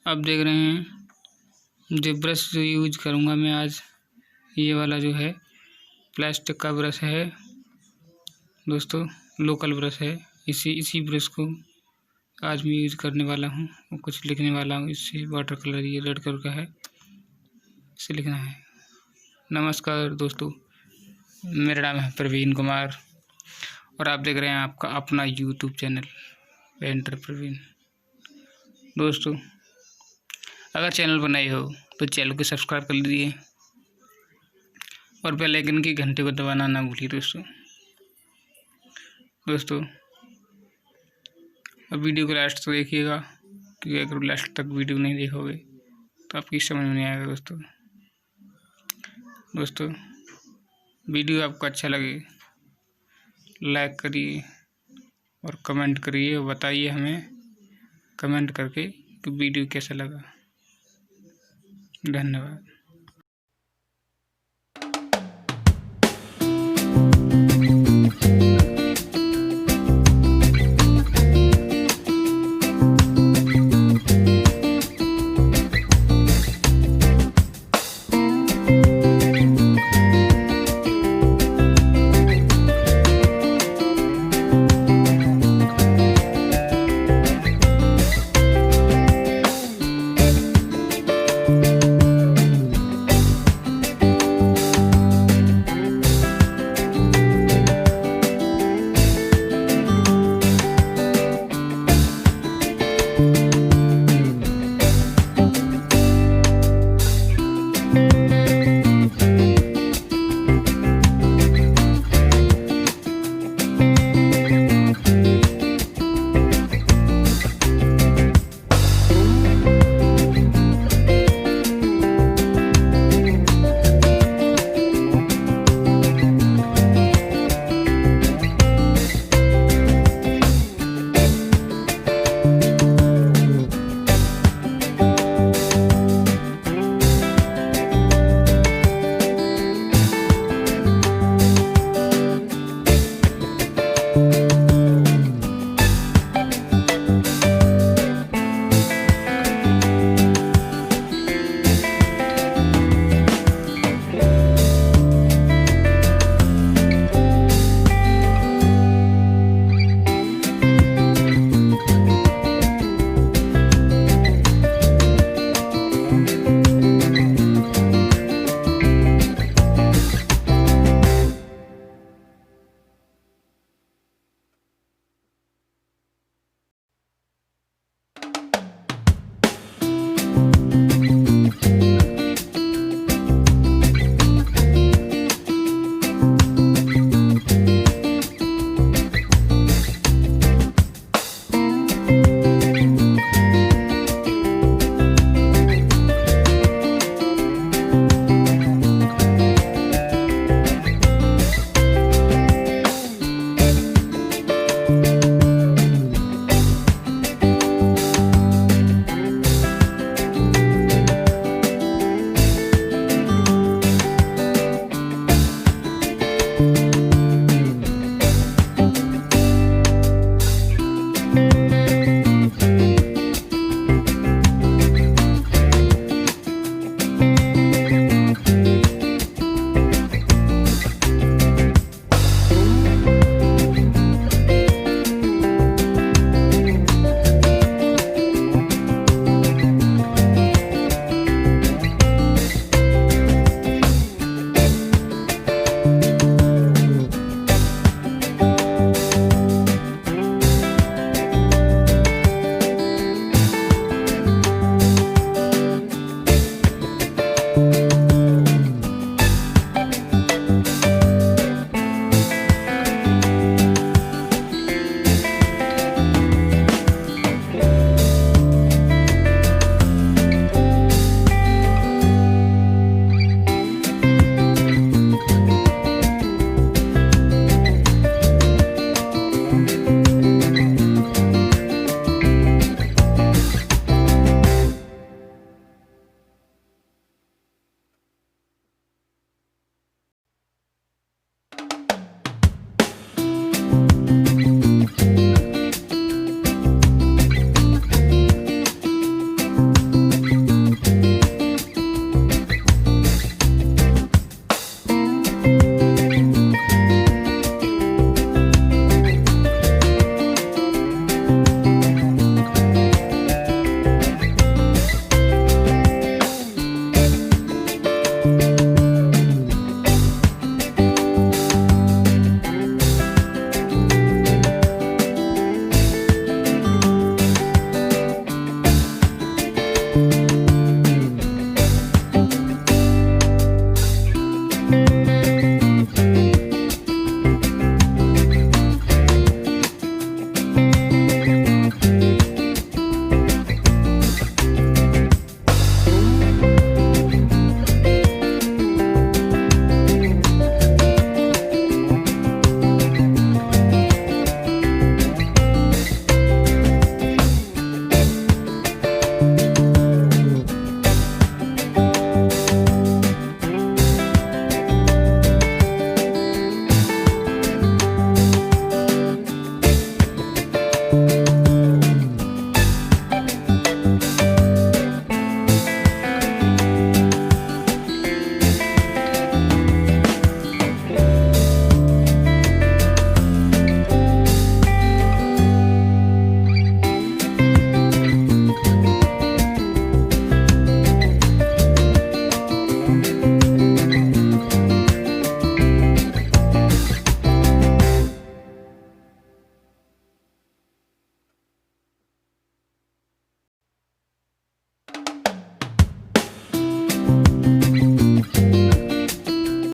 आप देख रहे हैं जो ब्रश जो यूज करूँगा मैं आज, ये वाला जो है प्लास्टिक का ब्रश है दोस्तों, लोकल ब्रश है। इसी ब्रश को आज मैं यूज करने वाला हूँ और कुछ लिखने वाला हूँ। इससे वाटर कलर ये रेड कलर का है, इसे लिखना है। नमस्कार दोस्तों, मेरा नाम है प्रवीण कुमार और आप देख रहे हैं आपका अपना यूट्यूब चैनल पेंटर प्रवीण। दोस्तों, अगर चैनल पर नए हो तो चैनल को सब्सक्राइब कर लीजिए और बेल आइकन की घंटे को दबाना ना भूलिए दोस्तों। अब वीडियो को लास्ट तक देखिएगा, क्योंकि अगर लास्ट तक वीडियो नहीं देखोगे तो आपकी समझ में नहीं आएगा दोस्तों। वीडियो आपको अच्छा लगे लाइक करिए और कमेंट करिए और बताइए हमें कमेंट करके कि वीडियो कैसा लगा। धन्यवाद।